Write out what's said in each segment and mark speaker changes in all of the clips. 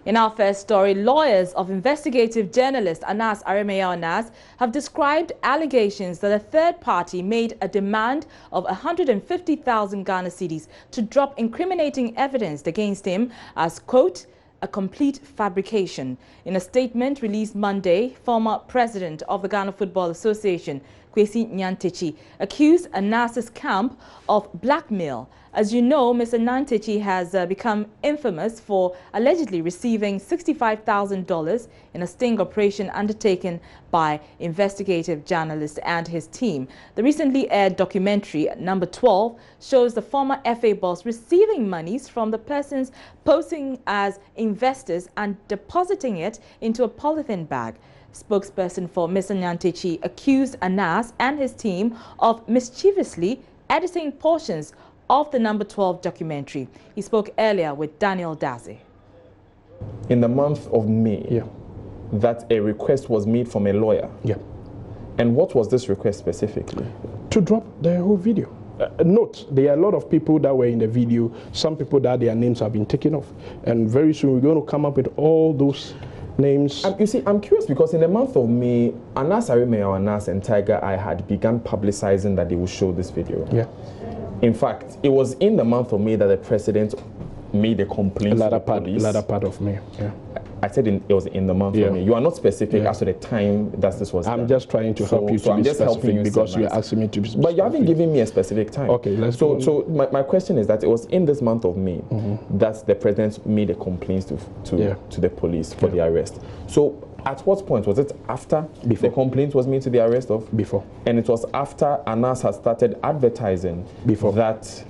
Speaker 1: In our first story, lawyers of investigative journalist Anas Aremeyaw Anas have described allegations that a third party made a demand of 150,000 Ghana cedis to drop incriminating evidence against him as, quote, a complete fabrication. In a statement released Monday, former president of the Ghana Football Association, Kwesi Nyantakyi, accused Anas's camp of blackmail. As you know, Mr. Nyantakyi has become infamous for allegedly receiving $65,000 in a sting operation undertaken by investigative journalist and his team. The recently aired documentary, number 12, shows the former FA boss receiving monies from the persons posing as investors and depositing it into a polythene bag. Spokesperson for Mr. Nyantakyi accused Anas and his team of mischievously editing portions of the number 12 documentary. He spoke earlier with Daniel Daze.
Speaker 2: In the month of May, that a request was made from a lawyer. And what was this request specifically?
Speaker 3: To drop the whole video. Note, there are a lot of people that were in the video, some people that their names have been taken off. And very soon we're going to come up with all those names.
Speaker 2: You see, I'm curious because in the month of May, Anas Aremeyaw Anas and Tiger Eye had begun publicizing that they would show this video. In fact, it was in the month of May that the president made a complaint to the police.
Speaker 3: Latter part of May,
Speaker 2: I said it was in the month of May. You are not specific as to the time that this was done.
Speaker 3: I'm just trying to help you to be specific because you are asking me to be specific.
Speaker 2: But you haven't given me a specific time.
Speaker 3: Okay, let's
Speaker 2: go. So my question is that it was in this month of May that the president made a complaint to the police for the arrest. So at what point? Was it after the complaint was made to the arrest of?
Speaker 3: Before.
Speaker 2: And it was after Anas had started advertising that.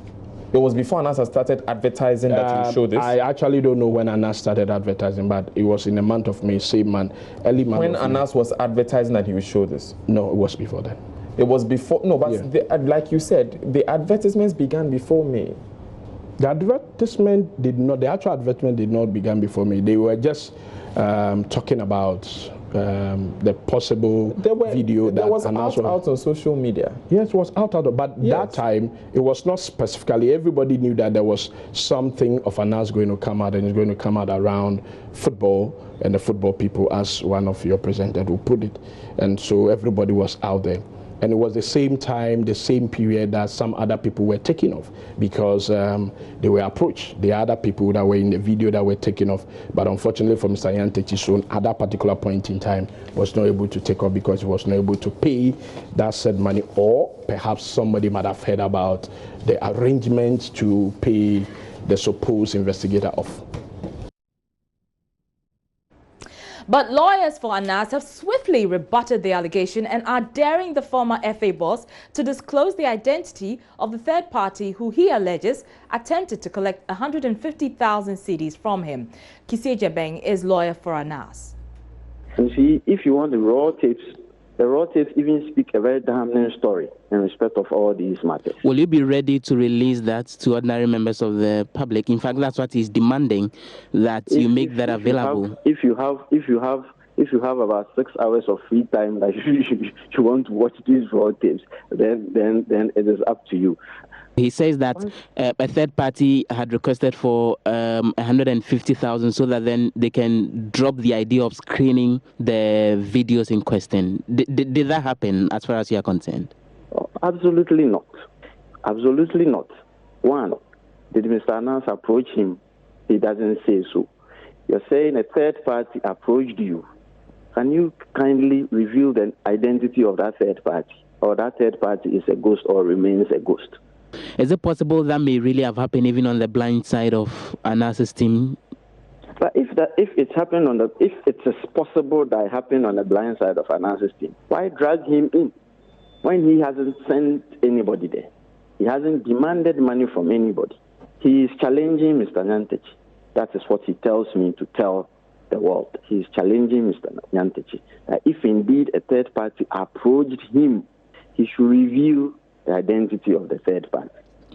Speaker 2: It was before Anas had started advertising that you showed this?
Speaker 3: I actually don't know when Anas started advertising, but it was in the month of May, same month, early month.
Speaker 2: When Anas was advertising that he would show this?
Speaker 3: No, it was before then.
Speaker 2: It was before? No, but like you said, the advertisements began before May.
Speaker 3: The advertisement did not, the actual advertisement did not begin before May. They were just talking about the possible video that
Speaker 2: was out on social media.
Speaker 3: Yes, it was out, but that time it was not specifically. Everybody knew that there was something of Anas going to come out, and it's going to come out around football and the football people, as one of your presenters will put it. And so everybody was out there. And it was the same time, the same period that some other people were taken off because they were approached. The other people that were in the video that were taken off, but unfortunately for Mr. Nyantakyi, at that particular point in time, was not able to take off because he was not able to pay that said money, or perhaps somebody might have heard about the arrangement to pay the supposed investigator off.
Speaker 1: But lawyers for Anas have swiftly rebutted the allegation and are daring the former FA boss to disclose the identity of the third party who he alleges attempted to collect 150,000 cedis from him. Kise Jabeng is lawyer for Anas.
Speaker 4: You see, if you want the raw tapes even speak a very damning story in respect of all these matters.
Speaker 5: Will you be ready to release that to ordinary members of the public? In fact, that's what he's demanding, that you make that available.
Speaker 4: If you have about 6 hours of free time that you want to watch these raw tapes, then it is up to you.
Speaker 5: He says that a third party had requested for 150,000 so that then they can drop the idea of screening the videos in question. Did that happen as far as you are concerned?
Speaker 4: Absolutely not. Absolutely not. One, did Mr. Anas approach him? He doesn't say so. You're saying a third party approached you. Can you kindly reveal the identity of that third party? Or that third party is a ghost or remains a ghost?
Speaker 5: Is it possible that may really have happened even on the blind side of Anas's team?
Speaker 4: But if it is possible that it happened on the blind side of Anas's team, why drag him in when he hasn't sent anybody there? He hasn't demanded money from anybody. He is challenging Mr. Nyantakyi. That is what he tells me to tell the world. He is challenging Mr. Nyantakyi that if indeed a third party approached him, he should reveal the identity of the third party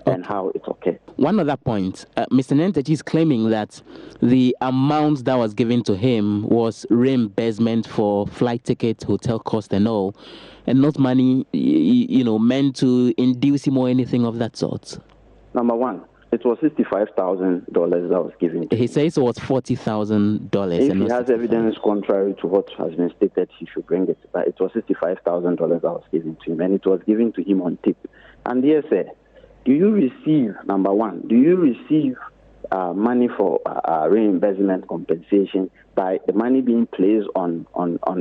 Speaker 4: and how it occurred.
Speaker 5: One other point, Mr. Nyantakyi is claiming that the amount that was given to him was reimbursement for flight tickets, hotel cost and all, and not money, meant to induce him or anything of that sort.
Speaker 4: Number one, It was $65,000 that was given to him.
Speaker 5: He says it was $40,000.
Speaker 4: If he has evidence contrary to what has been stated, he should bring it. But it was $65,000 that was given to him, and it was given to him on tip. And dear sir, do you receive, number one, do you receive money for reinvestment compensation by the money being placed on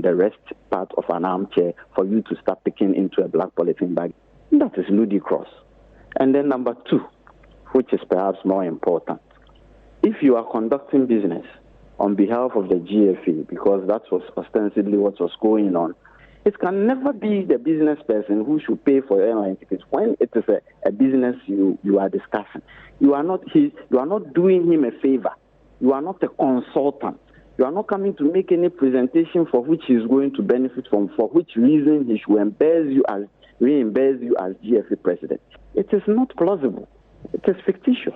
Speaker 4: the rest part of an armchair for you to start picking into a black polythene bag? That is ludicrous. And then number two, which is perhaps more important, if you are conducting business on behalf of the GFA, because that was ostensibly what was going on, it can never be the business person who should pay for airline tickets when it is a business you are discussing. You are not doing him a favor. You are not a consultant. You are not coming to make any presentation for which he is going to benefit from, for which reason he should reimburse you as GFA president. It is not plausible. It is fictitious.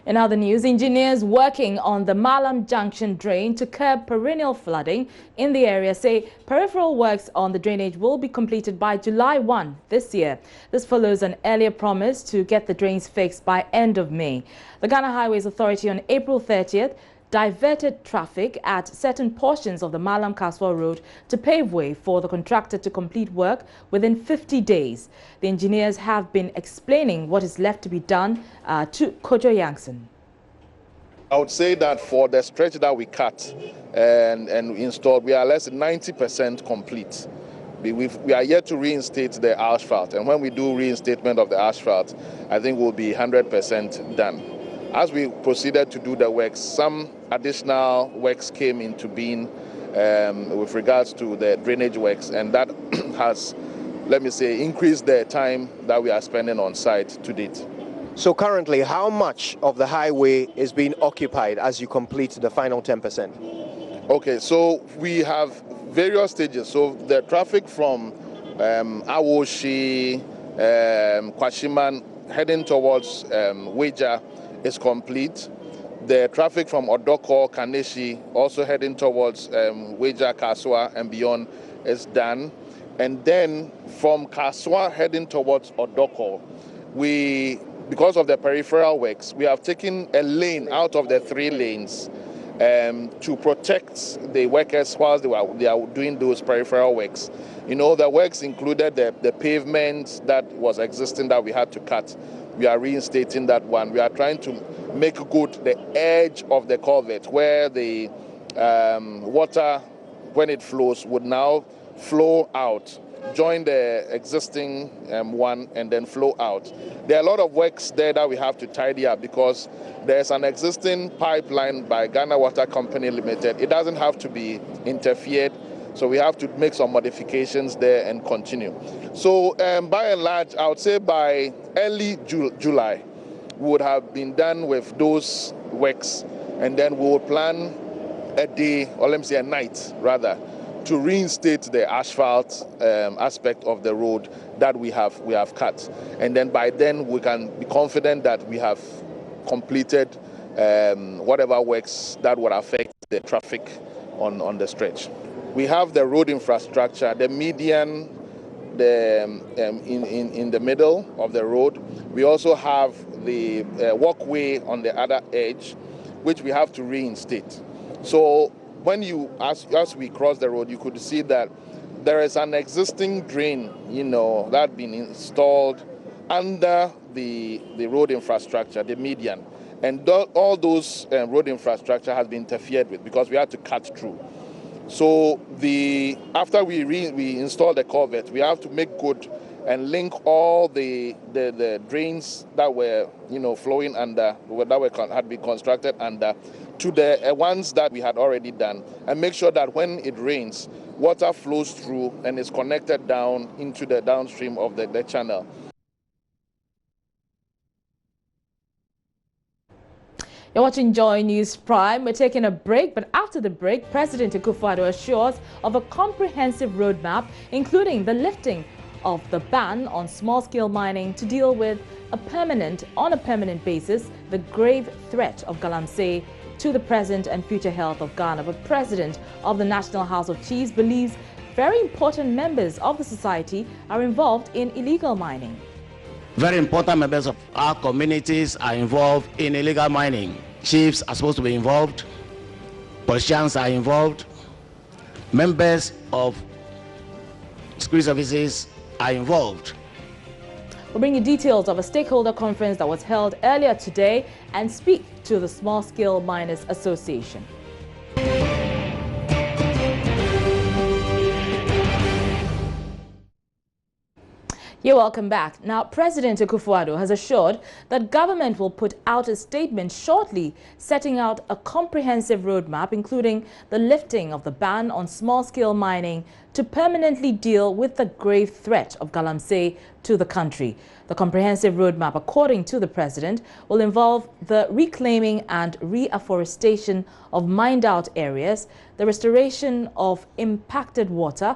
Speaker 1: In other news, engineers working on the Malam Junction drain to curb perennial flooding in the area say peripheral works on the drainage will be completed by July 1 this year. This follows an earlier promise to get the drains fixed by end of May. The Ghana Highways Authority on April 30th diverted traffic at certain portions of the Malam-Kasoa Road to pave way for the contractor to complete work within 50 days. The engineers have been explaining what is left to be done to Kojo Yankson.
Speaker 6: I would say that for the stretch that we cut and installed, we are less than 90% complete. We are yet to reinstate the asphalt, and when we do reinstatement of the asphalt, I think we'll be 100% done. As we proceeded to do the works, some additional works came into being with regards to the drainage works, and that has, let me say, increased the time that we are spending on site to date.
Speaker 7: So currently, how much of the highway is being occupied as you complete the final 10%?
Speaker 6: Okay, so we have various stages. So the traffic from Awoshi, Kwashiman, heading towards Weja is complete. The traffic from Odoko, Kaneshi, also heading towards Weja, Kasoa and beyond is done. And then from Kasoa heading towards Odoko, because of the peripheral works, we have taken a lane out of the 3 lanes to protect the workers whilst they are doing those peripheral works. You know, the works included the pavement that was existing that we had to cut. We are reinstating that one. We are trying to make good the edge of the culvert where the water, when it flows, would now flow out, join the existing one and then flow out. There are a lot of works there that we have to tidy up because there's an existing pipeline by Ghana Water Company Limited. It doesn't have to be interfered, so we have to make some modifications there and continue. So by and large, I would say by early July, we would have been done with those works, and then we will plan a day, or let me say a night rather, to reinstate the asphalt aspect of the road that we have cut. And then by then we can be confident that we have completed whatever works that would affect the traffic on the stretch. We have the road infrastructure, the median, in the middle of the road. We also have the walkway on the other edge, which we have to reinstate. So when as we cross the road, you could see that there is an existing drain, that had been installed under the road infrastructure, the median. And all those road infrastructure has been interfered with because we had to cut through. So after we install the culvert, we have to make good and link all the drains that were flowing under, that had been constructed under, to the ones that we had already done, and make sure that when it rains, water flows through and is connected down into the downstream of the channel.
Speaker 1: You're watching Joy News Prime. We're taking a break, but after the break, President Akufo-Addo assures of a comprehensive roadmap, including the lifting of the ban on small-scale mining to deal with on a permanent basis, the grave threat of galamsey to the present and future health of Ghana. But President of the National House of Chiefs believes very important members of the society are involved in illegal mining.
Speaker 8: Very important members of our communities are involved in illegal mining. Chiefs are supposed to be involved, politicians are involved, members of security services are involved.
Speaker 1: We'll bring you details of a stakeholder conference that was held earlier today and speak to the Small Scale Miners Association. You're welcome back. Now, President Akufo-Addo has assured that government will put out a statement shortly setting out a comprehensive roadmap, including the lifting of the ban on small-scale mining to permanently deal with the grave threat of galamsey to the country. The comprehensive roadmap, according to the president, will involve the reclaiming and reforestation of mined-out areas, the restoration of impacted water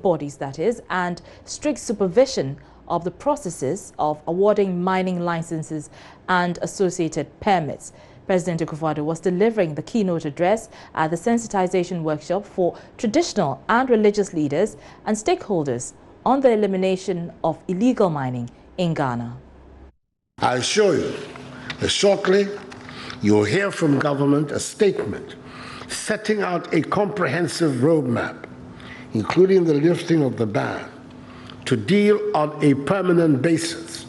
Speaker 1: bodies, that is, and strict supervision of the processes of awarding mining licenses and associated permits. President Akufo-Addo was delivering the keynote address at the sensitization workshop for traditional and religious leaders and stakeholders on the elimination of illegal mining in Ghana.
Speaker 9: I assure you that shortly you will hear from government a statement setting out a comprehensive roadmap, including the lifting of the ban, to deal on a permanent basis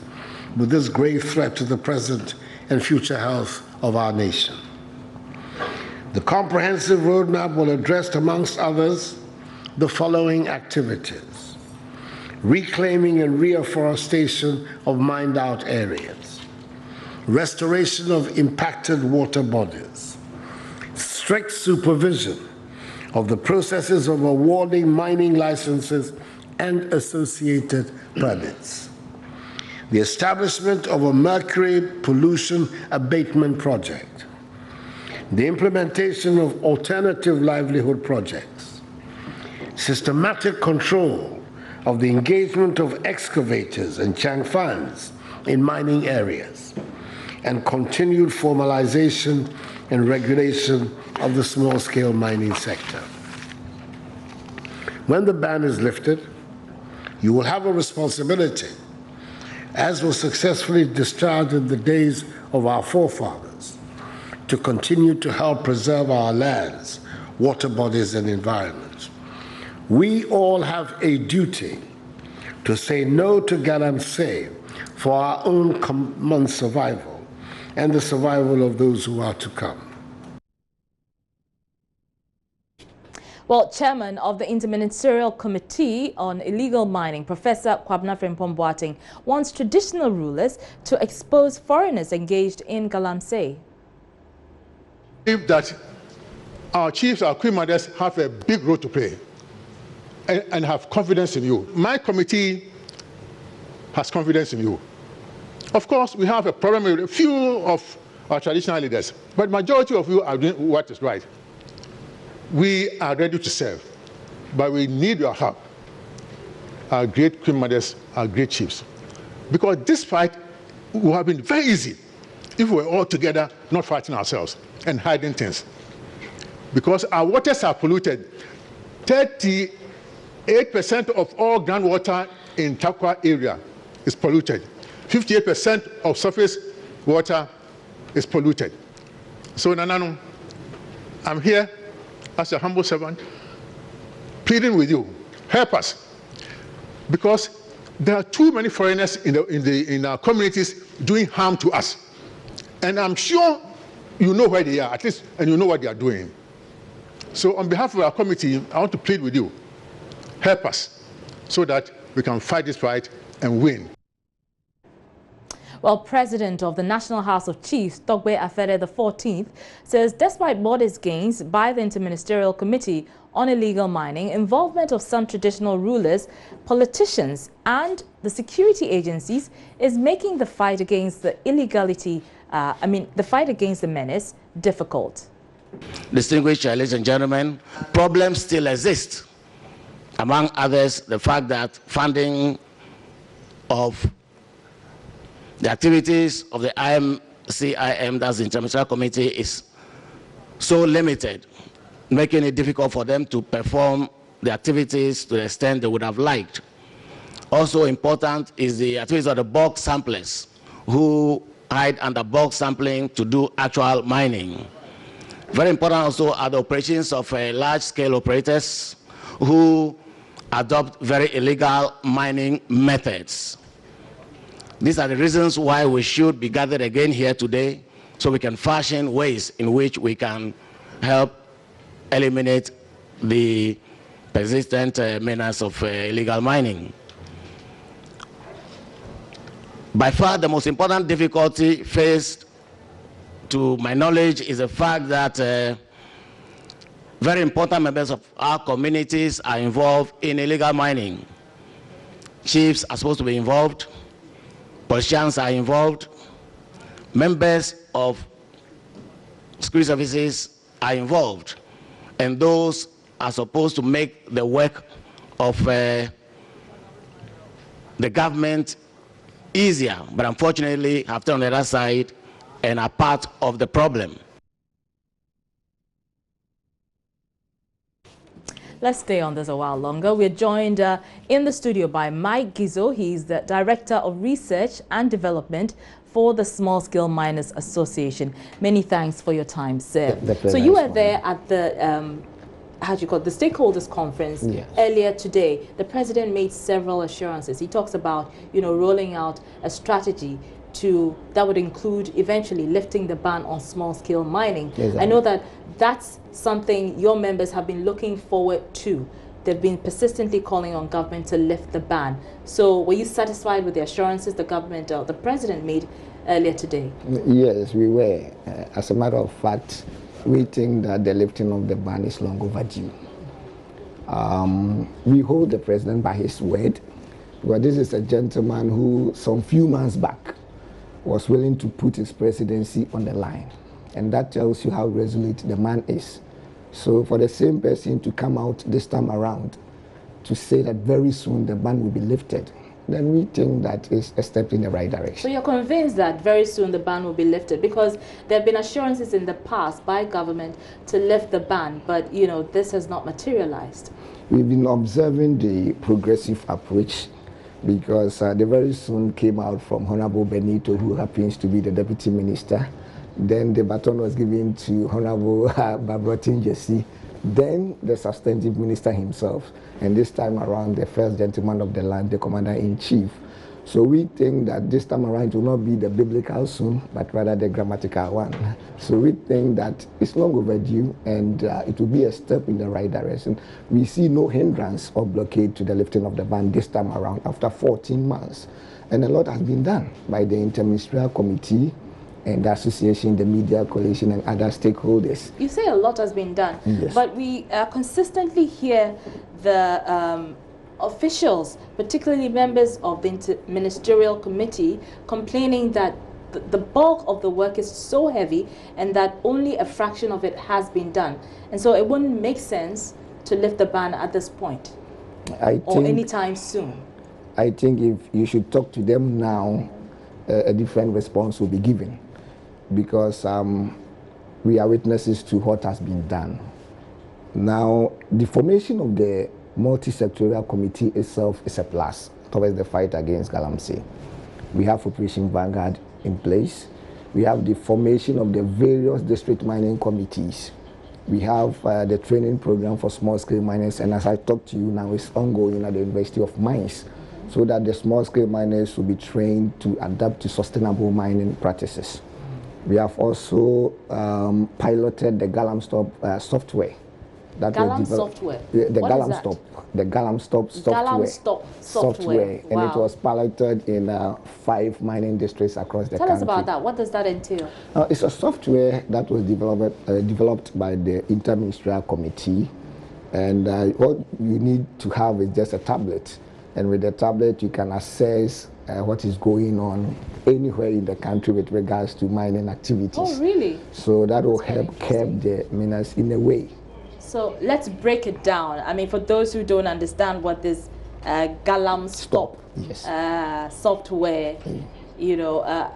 Speaker 9: with this grave threat to the present and future health of our nation. The comprehensive roadmap will address, amongst others, the following activities: reclaiming and reforestation of mined-out areas, restoration of impacted water bodies, strict supervision of the processes of awarding mining licenses and associated permits, the establishment of a mercury pollution abatement project, the implementation of alternative livelihood projects, systematic control of the engagement of excavators and changfans in mining areas, and continued formalization and regulation of the small-scale mining sector. When the ban is lifted, you will have a responsibility, as was successfully discharged in the days of our forefathers, to continue to help preserve our lands, water bodies, and environment. We all have a duty to say no to galamsey for our own common survival and the survival of those who are to come.
Speaker 1: Well, Chairman of the Interministerial Committee on Illegal Mining, Professor Kwabena Frimpong-Boateng, wants traditional rulers to expose foreigners engaged in galamsey.
Speaker 10: I believe that our chiefs, our queen mothers, have a big role to play and have confidence in you. My committee has confidence in you. Of course, we have a problem with a few of our traditional leaders, but majority of you are doing what is right. We are ready to serve, but we need your help, our great queen mothers, our great chiefs. Because this fight would have been very easy if we were all together, not fighting ourselves and hiding things. Because our waters are polluted. 38% of all groundwater in Takwa area is polluted. 58% of surface water is polluted. So, Nanano, I'm here as a humble servant, pleading with you, help us, because there are too many foreigners in our communities doing harm to us, and I'm sure you know where they are, at least, and you know what they are doing. So, on behalf of our committee, I want to plead with you, help us, so that we can fight this fight and win.
Speaker 1: Well, President of the National House of Chiefs, Togbe Afede XIV, says despite modest gains by the Interministerial Committee on Illegal Mining, involvement of some traditional rulers, politicians and the security agencies is making the fight against the the fight against the menace difficult.
Speaker 8: Distinguished ladies and gentlemen, problems still exist. Among others, the fact that funding of the activities of the IMCIM, that's the Interministerial Committee, is so limited, making it difficult for them to perform the activities to the extent they would have liked. Also important is the activities of the bulk samplers who hide under bulk sampling to do actual mining. Very important also are the operations of large-scale operators who adopt very illegal mining methods. These are the reasons why we should be gathered again here today, so we can fashion ways in which we can help eliminate the persistent menace of illegal mining. By far, the most important difficulty faced, to my knowledge, is the fact that very important members of our communities are involved in illegal mining. Chiefs are supposed to be involved, politicians are involved, members of security services are involved, and those are supposed to make the work of the government easier, but unfortunately have turned on the other side and are part of the problem.
Speaker 1: Let's stay on this a while longer. We're joined in the studio by Mike Gizo. He's the Director of Research and Development for the Small Scale Miners Association. Many thanks for your time, sir. So you were there at the the stakeholders conference earlier today. The president made several assurances. He talks about, rolling out a strategy that would include eventually lifting the ban on small-scale mining. Exactly. I know that that's something your members have been looking forward to. They've been persistently calling on government to lift the ban. So were you satisfied with the assurances the government or the president made earlier today?
Speaker 11: Yes, we were. As a matter of fact, we think that the lifting of the ban is long overdue. We hold the president by his word, because this is a gentleman who, some few months back, was willing to put his presidency on the line. And that tells you how resolute the man is. So for the same person to come out this time around to say that very soon the ban will be lifted, then we think that is a step in the right direction. So
Speaker 1: you're convinced that very soon the ban will be lifted, because there have been assurances in the past by government to lift the ban, but this has not materialized.
Speaker 11: We've been observing the progressive approach, because they very soon came out from Honorable Benito, who happens to be the Deputy Minister. Then the baton was given to Honorable Babrotin Jesse, then the Substantive Minister himself, and this time around the First Gentleman of the Land, the Commander-in-Chief. So we think that this time around it will not be the biblical soon, but rather the grammatical one. So we think that it's long overdue, and it will be a step in the right direction. We see no hindrance or blockade to the lifting of the ban this time around after 14 months. And a lot has been done by the Interministerial Committee and the association, the media coalition, and other stakeholders.
Speaker 1: You say a lot has been done, yes, but we consistently hear the officials, particularly members of the Interministerial Committee, complaining that the bulk of the work is so heavy and that only a fraction of it has been done. And so it wouldn't make sense to lift the ban at this point or anytime soon.
Speaker 11: I think if you should talk to them now, a different response will be given, because we are witnesses to what has been done. Now, the formation of the multi-sectorial committee itself is a plus towards the fight against Galamsey. We have Operation Vanguard in place. We have the formation of the various district mining committees. We have the training program for small-scale miners, and as I talk to you now, it's ongoing at the University of Mines, so that the small-scale miners will be trained to adapt to sustainable mining practices. We have also piloted the GalamStop software. The GalamStop software. Wow. And it was piloted in 5 mining districts across the country.
Speaker 1: Tell us about that. What does that entail?
Speaker 11: It's a software that was developed by the Interministerial Committee, and what you need to have is just a tablet. And with the tablet, you can assess what is going on anywhere in the country with regards to mining activities.
Speaker 1: Oh, really?
Speaker 11: So that will help curb the menace in a way.
Speaker 1: So let's break it down. I mean, for those who don't understand what this GalamStop software,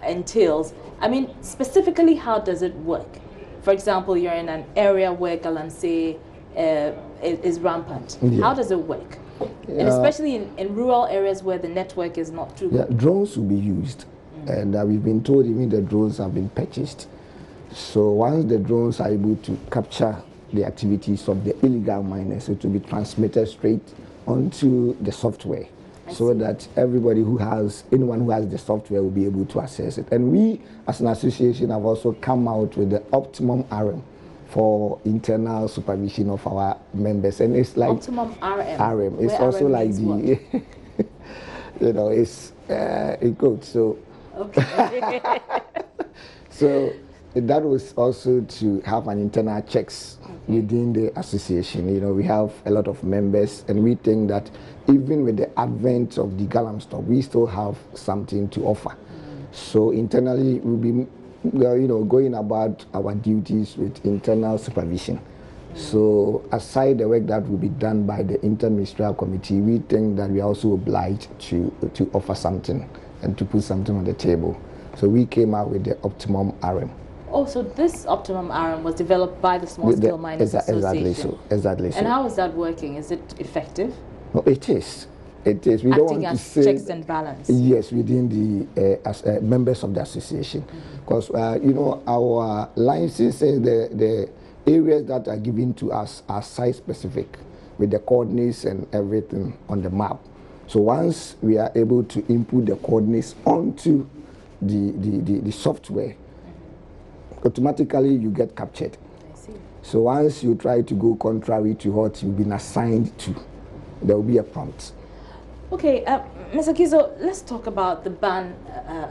Speaker 1: entails. I mean, specifically, how does it work? For example, you're in an area where Galamsey is rampant. Yeah. How does it work? And especially in rural areas where the network is not too good.
Speaker 11: Yeah, drones will be used. And we've been told even the drones have been purchased. So once the drones are able to capture the activities of the illegal miners, it will be transmitted straight onto the software, so that everybody anyone who has the software will be able to access it. And we, as an association, have also come out with the Optimum RM for internal supervision of our members. And it's like
Speaker 1: Optimum RM.
Speaker 11: It's also RM like the, you know, it's it goes. So, okay. So that was also to have an internal checks within the association. You know, we have a lot of members, and we think that even with the advent of the Galamstop, we still have something to offer. So internally, we'll be, you know, going about our duties with internal supervision. So aside the work that will be done by the interministerial committee, we think that we are also obliged to offer something and to put something on the table. So we came out with the Optimum RM.
Speaker 1: Oh, so this Optimum RM was developed by the Small Scale Miners Association.
Speaker 11: Exactly so.
Speaker 1: And how is that working? Is it effective?
Speaker 11: No, it is. It is. We
Speaker 1: Acting
Speaker 11: don't want
Speaker 1: as
Speaker 11: to say
Speaker 1: checks and balance.
Speaker 11: Yes, within the as members of the association, because you know, our licenses, the areas that are given to us are site specific, with the coordinates and everything on the map. So once we are able to input the coordinates onto the software, automatically you get captured.
Speaker 1: I see.
Speaker 11: So once you try to go contrary to what you've been assigned to, there will be a prompt.
Speaker 1: Okay, Mr. Kizo, let's talk about the ban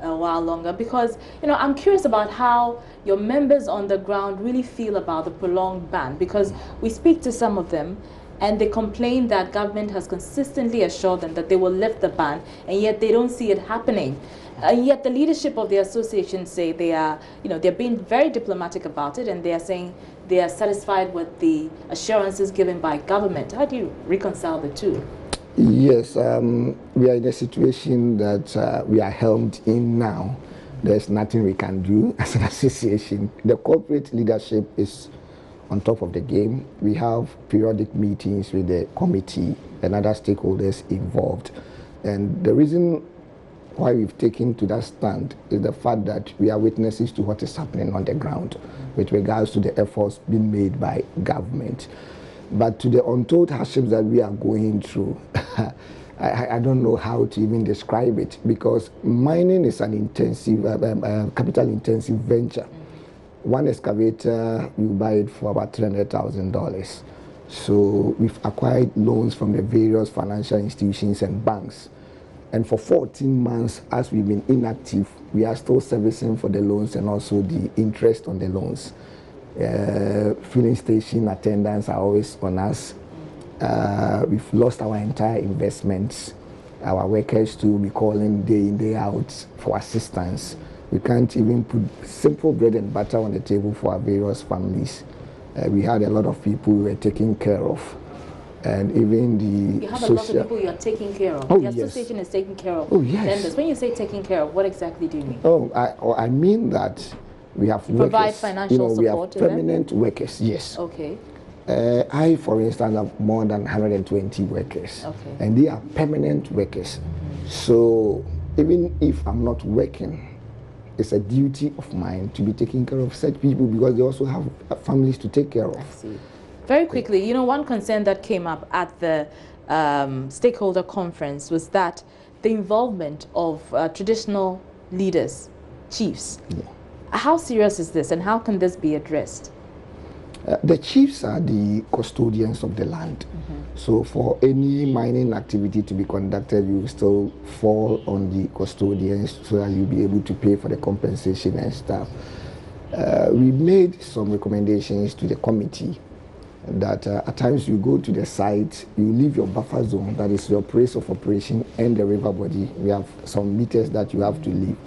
Speaker 1: a while longer, because, you know, I'm curious about how your members on the ground really feel about the prolonged ban, because we speak to some of them and they complain that government has consistently assured them that they will lift the ban, and yet they don't see it happening. And yet the leadership of the association say they are, you know, they're being very diplomatic about it, and they are saying they are satisfied with the assurances given by government. How do you reconcile the two?
Speaker 11: Yes, we are in a situation that we are helmed in now. There's nothing we can do as an association. The corporate leadership is on top of the game. We have periodic meetings with the committee and other stakeholders involved. And the reason why we've taken to that stand is the fact that we are witnesses to what is happening on the ground with regards to the efforts being made by government. But to the untold hardships that we are going through, I don't know how to even describe it, because mining is an intensive, capital-intensive venture. One excavator, you buy it for about $300,000. So we've acquired loans from the various financial institutions and banks. And for 14 months, as we've been inactive, we are still servicing for the loans and also the interest on the loans. Filling station attendants are always on us. We've lost our entire investments. Our workers too will be calling day in, day out for assistance. We can't even put simple bread and butter on the table for our various families. We had a lot of people we were taking care of. And even the
Speaker 1: You have a lot of people you are taking care of.
Speaker 11: Oh,
Speaker 1: the association is taking care of
Speaker 11: yes.
Speaker 1: When you say taking care of, what exactly do you mean?
Speaker 11: I mean that we have
Speaker 1: provide
Speaker 11: workers,
Speaker 1: financial
Speaker 11: we
Speaker 1: support
Speaker 11: have permanent workers, yes.
Speaker 1: Okay.
Speaker 11: I, for instance, have more than 120 workers.
Speaker 1: Okay.
Speaker 11: And they are permanent workers. So even if I'm not working, it's a duty of mine to be taking care of such people, because they also have families to take care of.
Speaker 1: I see. Very quickly, you know, one concern that came up at the stakeholder conference was that the involvement of traditional leaders, chiefs.
Speaker 11: Yeah.
Speaker 1: How serious is this, and how can this be addressed?
Speaker 11: The chiefs are the custodians of the land. So for any mining activity to be conducted, you still fall on the custodians, so that you'll be able to pay for the compensation and stuff. We made some recommendations to the committee that at times you go to the site, you leave your buffer zone, that is your place of operation, and the river body. We have some meters that you have to leave.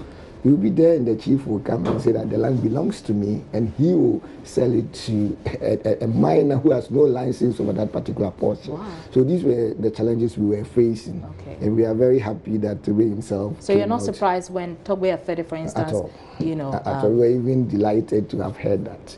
Speaker 11: You'll be there, and the chief will come and say that the land belongs to me, and he will sell it to a miner who has no license over that particular portion. Wow. So these were the challenges we were facing. Okay. And we are very happy that Togbe himself.
Speaker 1: So you're not surprised when Togbe Afede, for instance,
Speaker 11: at all.
Speaker 1: You know,
Speaker 11: we were even delighted to have heard that.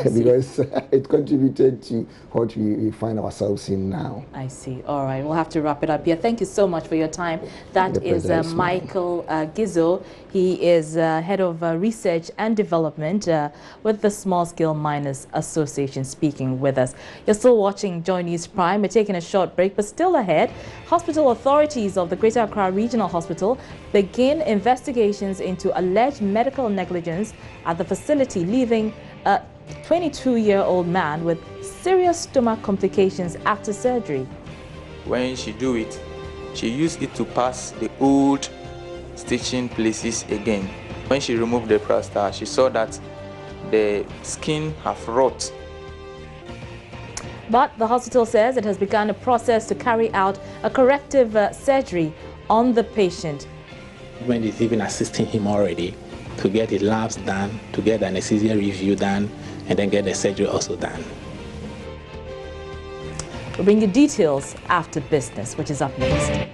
Speaker 11: because it contributed to what we find ourselves in now.
Speaker 1: I see. All right, we'll have to wrap it up here. Thank you so much for your time. That is Michael Gizzo. He is head of research and development with the Small Scale Miners Association, speaking with us. You're still watching Joy News Prime. We're taking a short break, but still ahead, hospital authorities of the Greater Accra Regional Hospital begin investigations into alleged medical negligence at the facility, leaving a 22-year-old man with serious stomach complications after surgery.
Speaker 12: When she do it, she used it to pass the old stitching places again. When she removed the plaster, she saw that the skin have rot.
Speaker 1: But the hospital says it has begun a process to carry out a corrective surgery on the patient.
Speaker 13: When it's even assisting him already to get the labs done, to get the anesthesia review done, and then get the surgery also done.
Speaker 1: We'll bring you details after business, which is up next.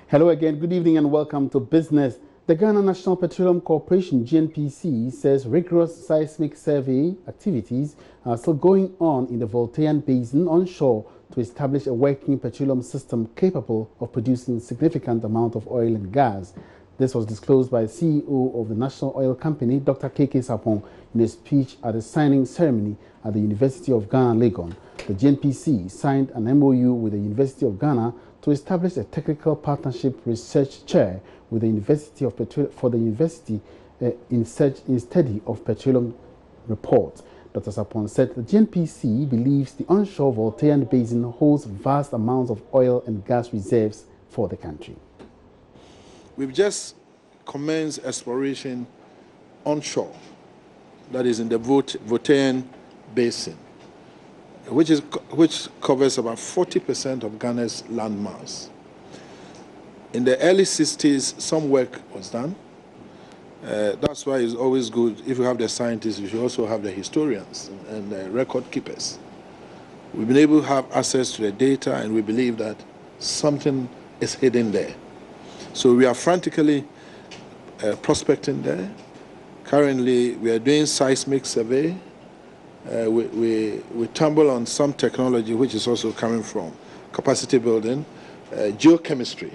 Speaker 14: Hello again, good evening and welcome to Business. The Ghana National Petroleum Corporation, GNPC, says rigorous seismic survey activities are still going on in the Voltairean Basin onshore to establish a working petroleum system capable of producing a significant amount of oil and gas. This was disclosed by the CEO of the National Oil Company, Dr. KK Sapong, in a speech at the signing ceremony at the University of Ghana, Legon. The GNPC signed an MOU with the University of Ghana to establish a technical partnership research chair with the University of in study of petroleum reports. Dr. Sapon said the GNPC believes the onshore Voltairean Basin holds vast amounts of oil and gas reserves for the country.
Speaker 10: We've just commenced exploration onshore, that is in the Voltairean Basin, which covers about 40% of Ghana's landmass. In the early 60s, some work was done. That's why it's always good, if you have the scientists, you should also have the historians and the record keepers. We've been able to have access to the data, and we believe that something is hidden there. So we are frantically prospecting there. Currently, we are doing seismic survey. We tumble on some technology which is also coming from capacity building, geochemistry.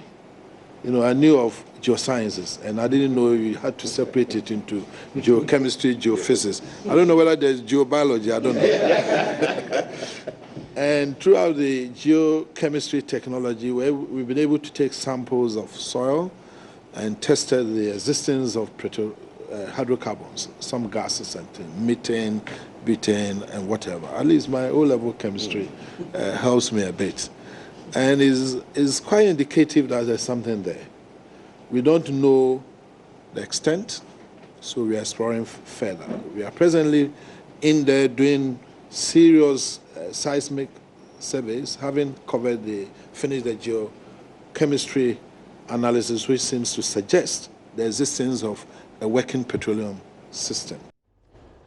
Speaker 10: You know, I knew of geosciences, and I didn't know you had to separate it into geochemistry, geophysics. I don't know whether there's geobiology, I don't know. And throughout the geochemistry technology, we've been able to take samples of soil and tested the existence of hydrocarbons, some gases and things, methane, butane, and whatever. At least my O-level chemistry helps me a bit. And is quite indicative that there's something there. We don't know the extent, so we are exploring further. We are presently in there doing serious seismic surveys, having finished the geochemistry analysis, which seems to suggest the existence of a working petroleum system.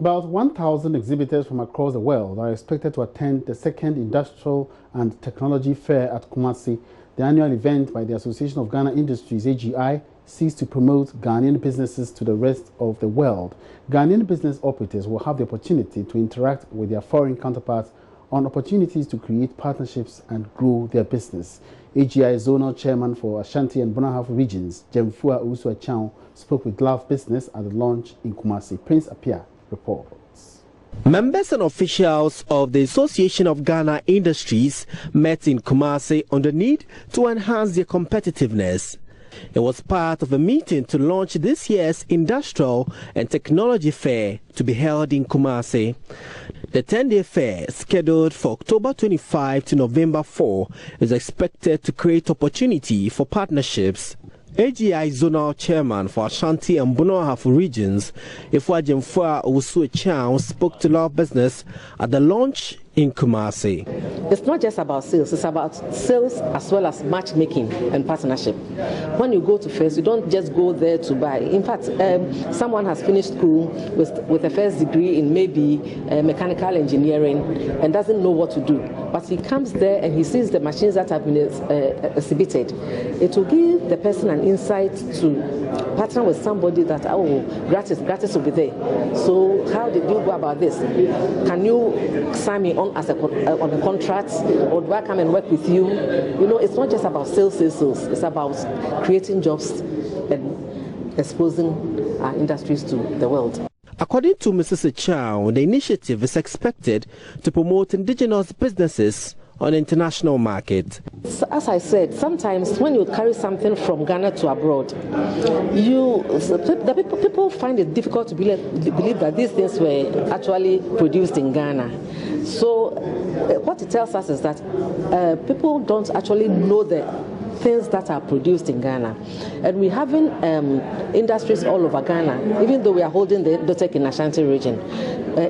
Speaker 14: About 1,000 exhibitors from across the world are expected to attend the second Industrial and Technology Fair at Kumasi. The annual event by the Association of Ghana Industries, AGI, seeks to promote Ghanaian businesses to the rest of the world. Ghanaian business operators will have the opportunity to interact with their foreign counterparts on opportunities to create partnerships and grow their business. AGI Zonal Chairman for Ashanti and Bonahaf regions, Jemfua Owusu-Achao, spoke with Love Business at the launch in Kumasi. Prince Apia reports.
Speaker 15: Members and officials of the Association of Ghana Industries met in Kumasi on the need to enhance their competitiveness. It was part of a meeting to launch this year's Industrial and Technology Fair to be held in Kumasi. The 10-day fair, scheduled for October 25 to November 4, is expected to create opportunity for partnerships. AGI Zonal Chairman for Ashanti and Bonahaf regions, Ifua Jemfua Owusu-Achao, spoke to Love Business at the launch in Kumasi.
Speaker 16: It's not just about sales, it's about sales as well as matchmaking and partnership. When you go to FIRST, you don't just go there to buy. In fact, someone has finished school with a first degree in maybe mechanical engineering and doesn't know what to do. But he comes there and he sees the machines that have been exhibited. It will give the person an insight to partner with somebody that, oh, gratis will be there. So how did you go about this? Can you sign me on as on a contract, or do I come and work with you? You know, it's not just about sales. It's about creating jobs and exposing our industries to the world.
Speaker 15: According to Mrs. Chow, the initiative is expected to promote indigenous businesses on the international market.
Speaker 16: So, as I said, sometimes when you carry something from Ghana to abroad, people find it difficult to believe that these things were actually produced in Ghana. So what it tells us is that people don't actually know the things that are produced in Ghana. And we're having industries all over Ghana, even though we are holding the Indotech in Ashanti region.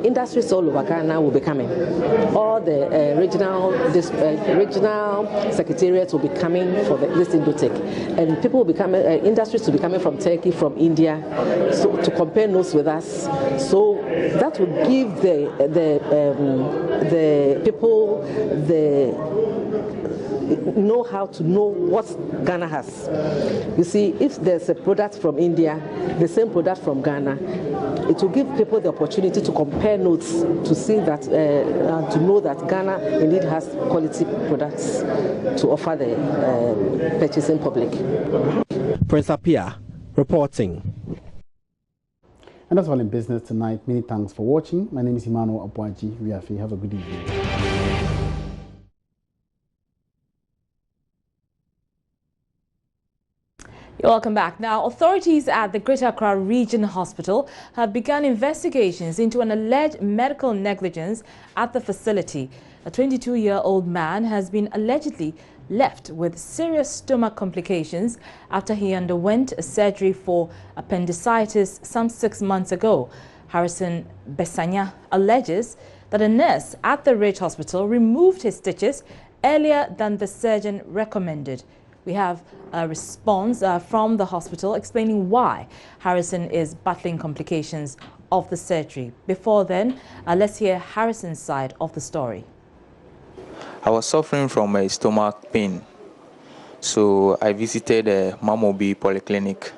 Speaker 16: Industries all over Ghana will be coming. All the regional secretariats will be coming for this Indotech. And people will be coming, industries will be coming from Turkey, from India, so to compare notes with us. So that will give the people the know how to know what Ghana has. You see, if there's a product from India, the same product from Ghana, it will give people the opportunity to compare notes to see that, to know that Ghana indeed has quality products to offer the purchasing public.
Speaker 15: Prince Apia reporting.
Speaker 14: And that's all in business tonight. Many thanks for watching. My name is Emmanuel Abuaji. Have a good evening.
Speaker 1: You're welcome back. Now, authorities at the Greater Accra Regional Hospital have begun investigations into an alleged medical negligence at the facility. A 22-year-old man has been allegedly left with serious stomach complications after he underwent a surgery for appendicitis some 6 months ago. Harrison Besanya alleges that a nurse at the Ridge Hospital removed his stitches earlier than the surgeon recommended. We have a response from the hospital explaining why Harrison is battling complications of the surgery. Before then, let's hear Harrison's side of the story.
Speaker 12: I was suffering from a stomach pain, so I visited Mamobi Polyclinic,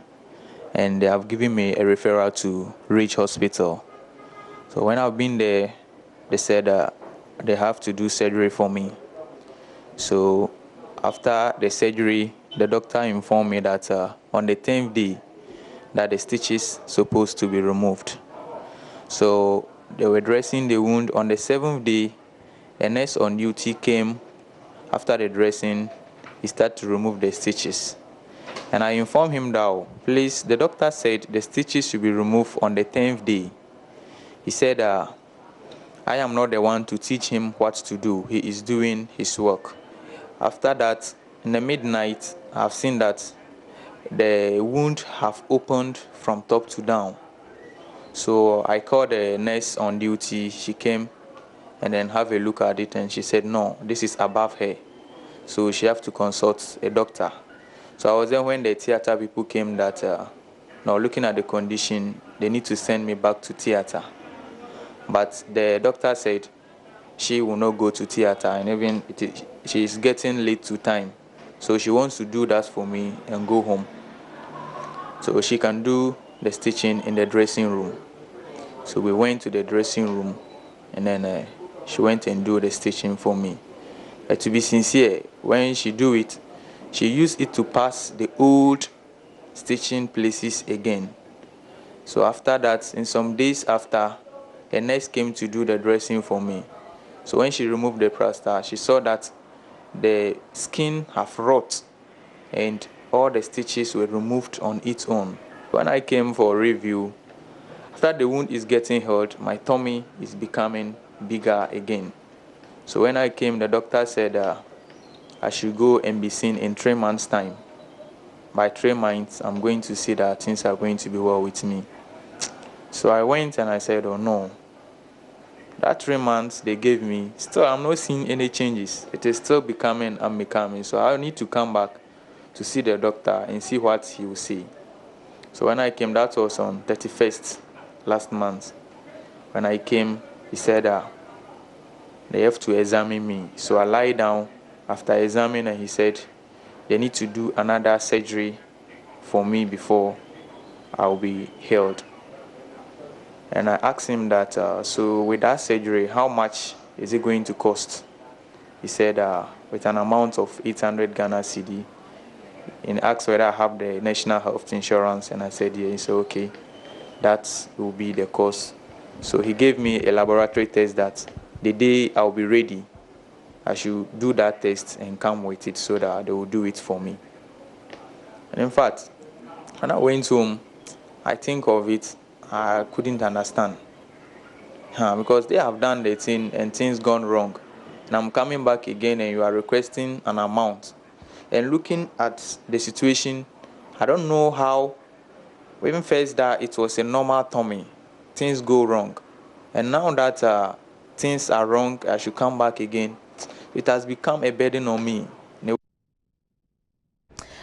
Speaker 12: and they have given me a referral to Ridge Hospital. So when I've been there, they said they have to do surgery for me. So after the surgery, the doctor informed me that on the 10th day that the stitches supposed to be removed. So they were dressing the wound. On the 7th day, a nurse on duty came. After the dressing, he started to remove the stitches. And I informed him that, please, the doctor said the stitches should be removed on the 10th day. He said, I am not the one to teach him what to do. He is doing his work. After that, in the midnight, I've seen that the wound have opened from top to down. So I called the nurse on duty. She came and then have a look at it, and she said, no, this is above her. So she have to consult a doctor. So I was there when the theater people came that, now looking at the condition, they need to send me back to theater. But the doctor said she will not go to theater, and even she is getting late to time. So she wants to do that for me and go home. So she can do the stitching in the dressing room. So we went to the dressing room, and then she went and do the stitching for me. But to be sincere, when she do it, she used it to pass the old stitching places again. So after that, in some days after, a nurse came to do the dressing for me. So when she removed the plaster, she saw that the skin have rot and all the stitches were removed on its own. When I came for a review, after the wound is getting healed, my tummy is becoming bigger again. So when I came, the doctor said I should go and be seen in 3 months' time. By 3 months, I'm going to see that things are going to be well with me. So I went and I said, oh no, That 3 months they gave me, still I'm not seeing any changes. It is still becoming and becoming. So I need to come back to see the doctor and see what he will say. So when I came, that was on 31st last month. When I came, he said they have to examine me. So I lie down after examining, and he said they need to do another surgery for me before I'll be healed. And I asked him that, so with that surgery, how much is it going to cost? He said with an amount of 800 Ghana cedi. And he asked whether I have the national health insurance, and I said, yeah. He said, okay, that will be the cost. So he gave me a laboratory test that the day I'll be ready, I should do that test and come with it so that they will do it for me. And in fact, when I went home, I think of it, I couldn't understand. Because they have done the thing and things gone wrong. And I'm coming back again and you are requesting an amount. And looking at the situation, I don't know how, even first that it was a normal tummy, things go wrong. And now that things are wrong, I should come back again. It has become a burden on me.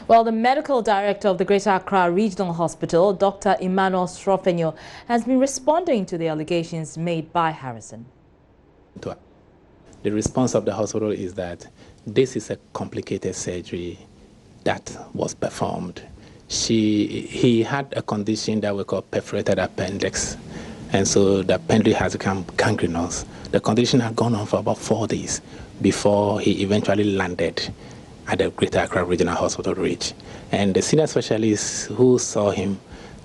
Speaker 1: Well, the medical director of the Greater Accra Regional Hospital, Dr. Emmanuel Srofenyo, has been responding to the allegations made by Harrison.
Speaker 13: The response of the hospital is that this is a complicated surgery that was performed. He had a condition that we call perforated appendix, and so the appendix has become gangrenous. The condition had gone on for about 4 days before he eventually landed at the Greater Accra Regional Hospital Ridge. And the senior specialist who saw him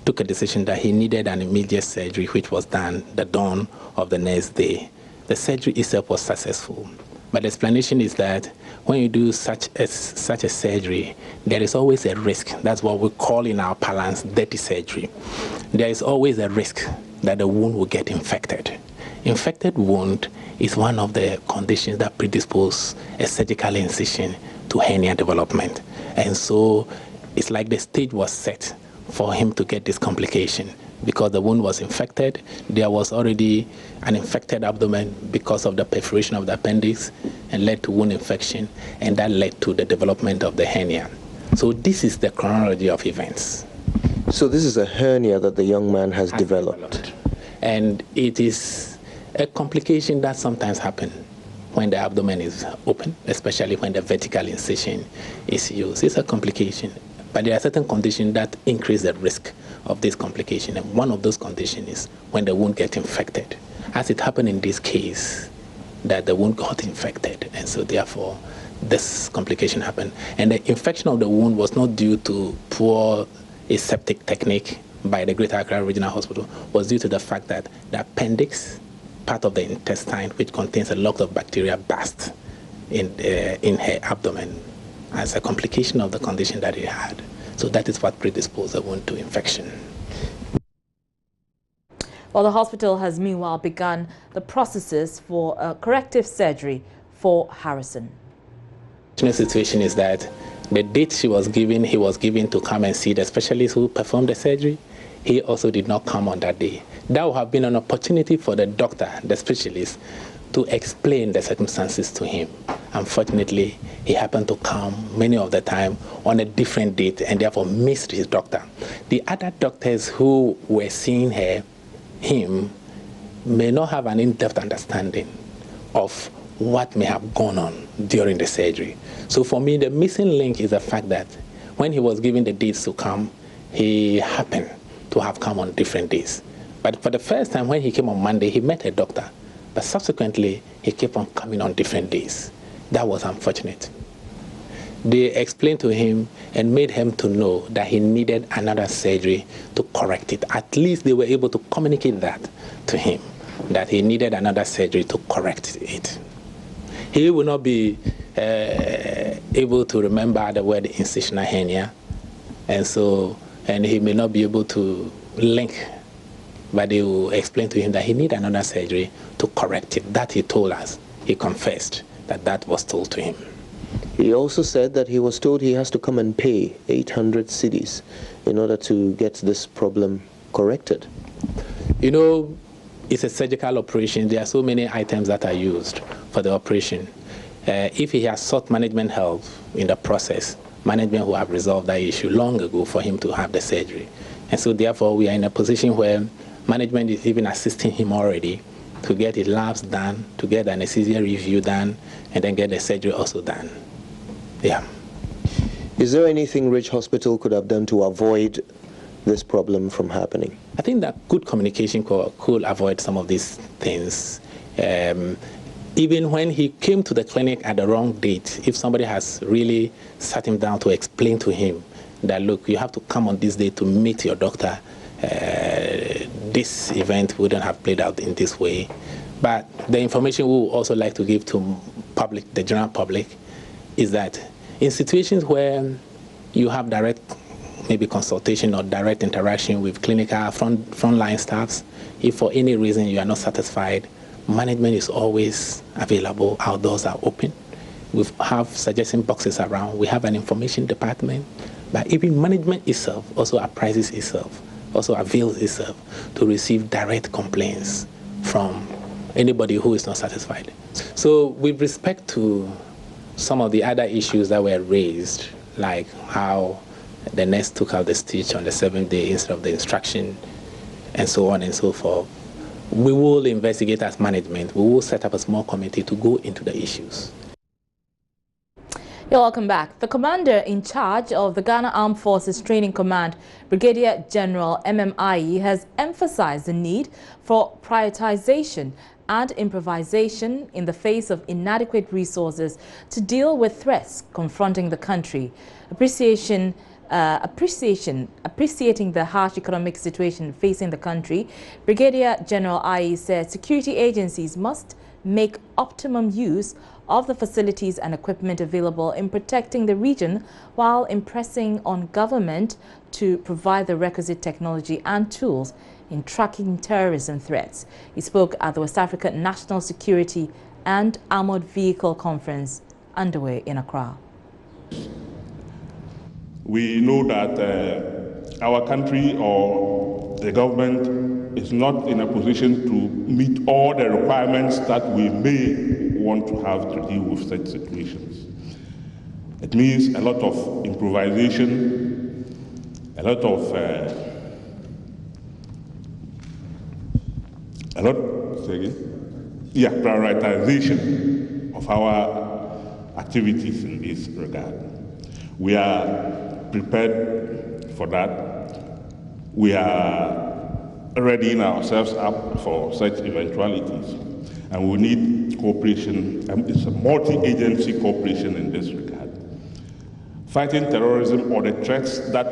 Speaker 13: took a decision that he needed an immediate surgery, which was done the dawn of the next day. The surgery itself was successful. But the explanation is that when you do such a surgery, there is always a risk. That's what we call in our parlance dirty surgery. There is always a risk that the wound will get infected. Infected wound is one of the conditions that predispose a surgical incision to hernia development. And so it's like the stage was set for him to get this complication. Because the wound was infected, there was already an infected abdomen because of the perforation of the appendix and led to wound infection, and that led to the development of the hernia. So this is the chronology of events.
Speaker 7: So this is a hernia that the young man has developed.
Speaker 13: And it is a complication that sometimes happens when the abdomen is open, especially when the vertical incision is used. It's a complication. But there are certain conditions that increase the risk of this complication. And one of those conditions is when the wound gets infected. As it happened in this case, that the wound got infected. And so therefore, this complication happened. And the infection of the wound was not due to poor aseptic technique by the Greater Accra Regional Hospital, was due to the fact that the appendix, part of the intestine, which contains a lot of bacteria, burst in her abdomen as a complication of the condition that he had. So that is what predisposed the wound to infection.
Speaker 1: Well, the hospital has meanwhile begun the processes for corrective surgery for Harrison.
Speaker 13: The situation is that the date he was given to come and see the specialist who performed the surgery. He also did not come on that day. That would have been an opportunity for the doctor, the specialist, to explain the circumstances to him. Unfortunately, he happened to come many of the time on a different date and therefore missed his doctor. The other doctors who were seeing him may not have an in-depth understanding of what may have gone on during the surgery. So for me, the missing link is the fact that when he was given the dates to come, he happened to have come on different days. But for the first time when he came on Monday, he met a doctor. But subsequently, he kept on coming on different days. That was unfortunate. They explained to him and made him to know that he needed another surgery to correct it. At least they were able to communicate that to him, that he needed another surgery to correct it. He will not be able to remember the word incisional hernia, and he may not be able to link, but they will explain to him that he needs another surgery to correct it. That he told us. He confessed that that was told to him.
Speaker 7: He also said that he was told he has to come and pay 800 cedis in order to get this problem corrected.
Speaker 13: You know, it's a surgical operation. There are so many items that are used for the operation. If he has sought management help in the process, management will have resolved that issue long ago for him to have the surgery. And so therefore we are in a position where management is even assisting him already to get his labs done, to get the anesthesia review done, and then get the surgery also done. Yeah.
Speaker 7: Is there anything Ridge Hospital could have done to avoid this problem from happening?
Speaker 13: I think that good communication could avoid some of these things. Even when he came to the clinic at the wrong date, if somebody has really sat him down to explain to him that, look, you have to come on this day to meet your doctor, this event wouldn't have played out in this way. But the information we would also like to give to public, the general public, is that in situations where you have direct maybe consultation or direct interaction with clinical frontline staffs, if for any reason you are not satisfied, management is always available. Our doors are open. We have suggestion boxes around. We have an information department. But even management itself also apprises itself, also avails itself to receive direct complaints from anybody who is not satisfied. So with respect to some of the other issues that were raised, like how the nurse took out the stitch on the 7th day instead of the instruction, and so on and so forth, we will investigate as management. We will set up a small committee to go into the issues.
Speaker 1: You're welcome back. The commander in charge of the Ghana Armed Forces Training Command, Brigadier General MMIE, has emphasized the need for prioritization and improvisation in the face of inadequate resources to deal with threats confronting the country. Appreciating the harsh economic situation facing the country, Brigadier General IE said security agencies must make optimum use of the facilities and equipment available in protecting the region, while impressing on government to provide the requisite technology and tools in tracking terrorism threats. He spoke at the West African National Security and Armored Vehicle Conference underway in Accra.
Speaker 17: We know that our country or the government is not in a position to meet all the requirements that we may want to have to deal with such situations. It means a lot of improvisation, a lot of prioritization of our activities in this regard. We are prepared for that. We are readying ourselves up for such eventualities. And we need cooperation. It's a multi-agency cooperation in this regard. Fighting terrorism or the threats that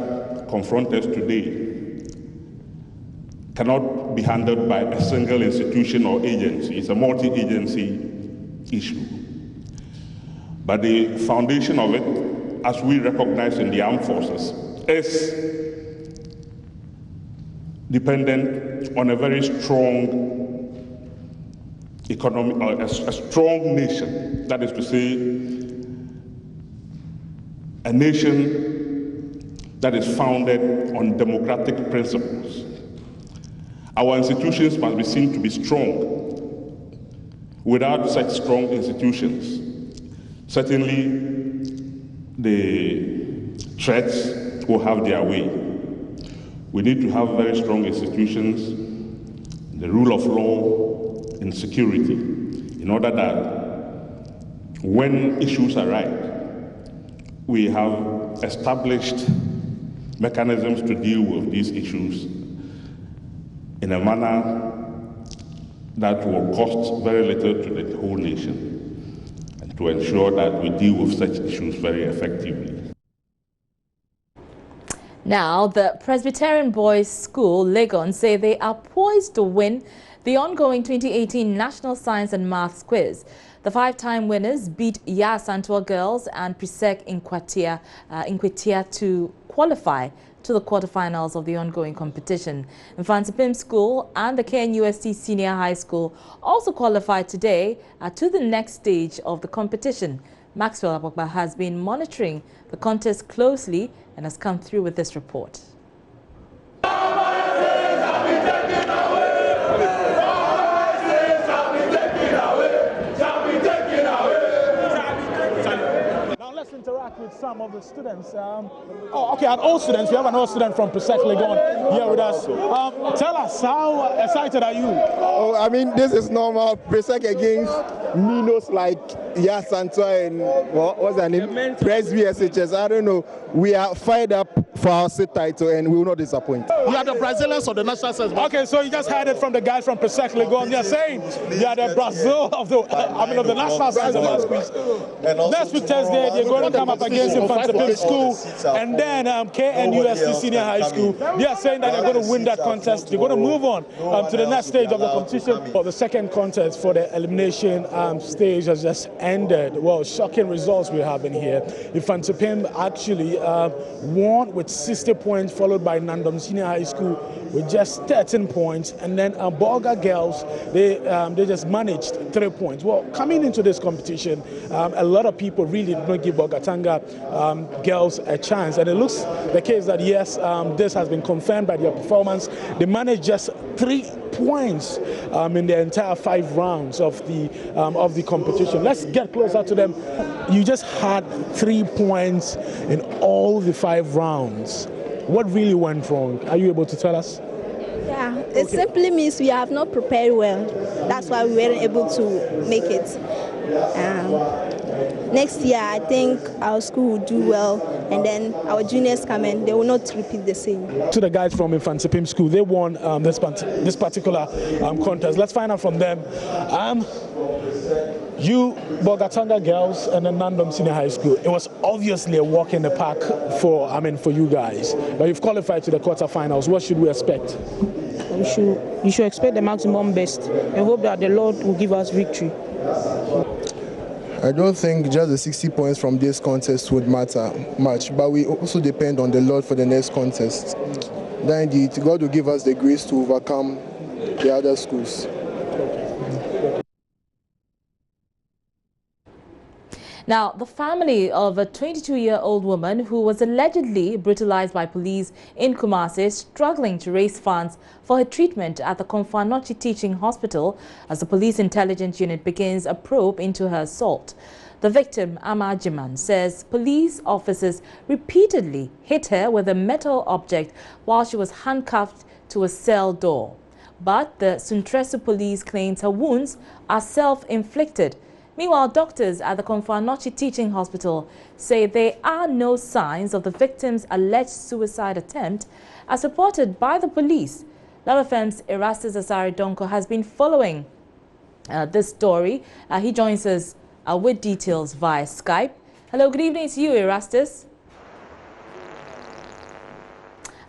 Speaker 17: confront us today cannot be handled by a single institution or agency. It's a multi-agency issue. But the foundation of it, as we recognize in the armed forces, is dependent on a very strong economy, a strong nation. That is to say, a nation that is founded on democratic principles. Our institutions must be seen to be strong. Without such strong institutions, certainly the threats will have their way. We need to have very strong institutions, the rule of law, and security, in order that when issues arise, we have established mechanisms to deal with these issues in a manner that will cost very little to the whole nation, and to ensure that we deal with such issues very effectively.
Speaker 1: Now, the Presbyterian Boys School, Legon, say they are poised to win the ongoing 2018 National Science and Maths Quiz. The 5-time winners beat Ya Santua Girls and Presec Inquitia to qualify to the quarterfinals of the ongoing competition. Mfansi Pim School and the KNUST Senior High School also qualified today to the next stage of the competition. Maxwell Apokba has been monitoring the contest closely and has come through with this report.
Speaker 18: let's interact with some of the students. Okay, an old student. We have an old student from Presec Legon here with us. Tell us, how excited are you?
Speaker 19: Oh, I mean, this is normal. Presec against Minos like Yasantua and what's her name? Presby SHS. I don't know. We are fired up for our state title and we will not disappoint.
Speaker 18: We are the Brazilians of the national service. Okay, so you just heard it from the guys from Presec Legon. They're saying they are the Brazil of the, of the national service of last week. Next week Thursday, they're going to come up against Infantipim School and then KNUST Senior High School. They are saying that they're going to win that contest. They're going to move on to the next stage of the competition. But the second contest for the elimination stage has just ended. Well, shocking results we're having here. Infantipim actually won with 60 points, followed by Nandom Senior High School with just 13 points, and then Bolga Girls, they just managed 3 points. Well, coming into this competition, a lot of people really did not give Bolgatanga girls a chance, and it looks the case that yes, this has been confirmed by their performance. They managed just 3 points in the entire 5 rounds of the competition. Let's get closer to them. You just had 3 points in all the 5 rounds. What really went wrong? Are you able to tell us?
Speaker 20: Yeah, it simply means we have not prepared well. That's why we weren't able to make it. Next year, I think our school will do well, and then our juniors come in, they will not repeat the same.
Speaker 18: To the guys from Infantipim School, they won this particular contest. Let's find out from them. You, Bolgatanga Girls, and then Nandom Senior High School, it was obviously a walk in the park for you guys. But you've qualified to the quarterfinals. What should we expect?
Speaker 21: You should expect the maximum best and hope that the Lord will give us victory.
Speaker 22: I don't think just the 60 points from this contest would matter much, but we also depend on the Lord for the next contest. Then indeed, God will give us the grace to overcome the other schools.
Speaker 1: Now, the family of a 22-year-old woman who was allegedly brutalized by police in Kumasi is struggling to raise funds for her treatment at the Komfo-Anokye Teaching Hospital as the Police Intelligence Unit begins a probe into her assault. The victim, Ama Jiman, says police officers repeatedly hit her with a metal object while she was handcuffed to a cell door. But the Suntresu police claims her wounds are self-inflicted. Meanwhile, doctors at the Komfo-Anokye Teaching Hospital say there are no signs of the victim's alleged suicide attempt, as reported by the police. Love FM's Erastus Asari Donko has been following this story. He joins us with details via Skype. Hello, good evening to you, Erastus.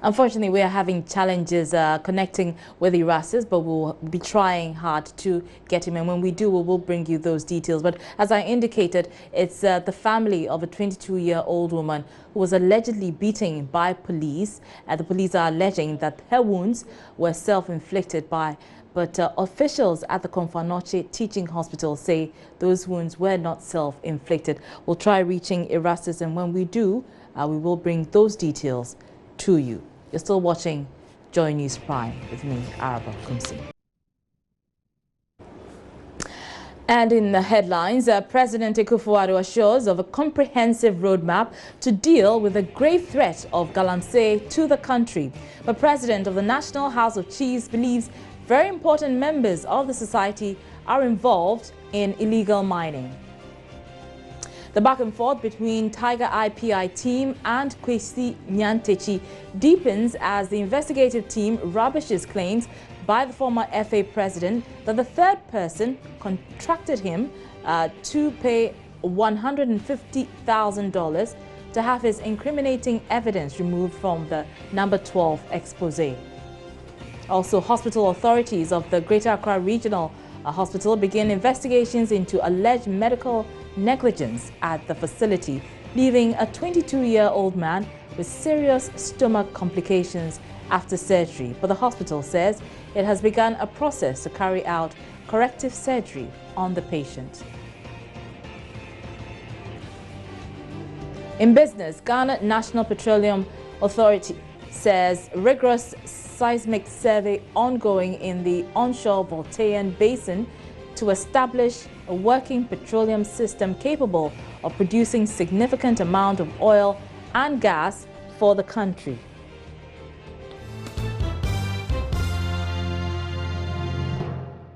Speaker 1: Unfortunately, we are having challenges connecting with Erastus, but we'll be trying hard to get him. And when we do, we will bring you those details. But as I indicated, it's the family of a 22-year-old woman who was allegedly beaten by police. The police are alleging that her wounds were self-inflicted but officials at the Komfo-Anokye Teaching Hospital say those wounds were not self-inflicted. We'll try reaching Erastus, and when we do, we will bring those details to you. You're still watching Joy News Prime with me, Araba Kumsi. And in the headlines, President Akufo-Addo assures of a comprehensive roadmap to deal with the grave threat of galamsey to the country. But President of the National House of Chiefs believes very important members of the society are involved in illegal mining. The back and forth between Tiger IPI team and Kwesi Nyantakyi deepens as the investigative team rubbishes claims by the former FA president that the third person contracted him to pay $150,000 to have his incriminating evidence removed from the number 12 expose. Also, hospital authorities of the Greater Accra Regional Hospital begin investigations into alleged medical negligence at the facility, leaving a 22-year-old man with serious stomach complications after surgery. But the hospital says it has begun a process to carry out corrective surgery on the patient. In business, Ghana National Petroleum Authority says rigorous seismic survey ongoing in the onshore Voltaian Basin to establish a working petroleum system capable of producing significant amount of oil and gas for the country.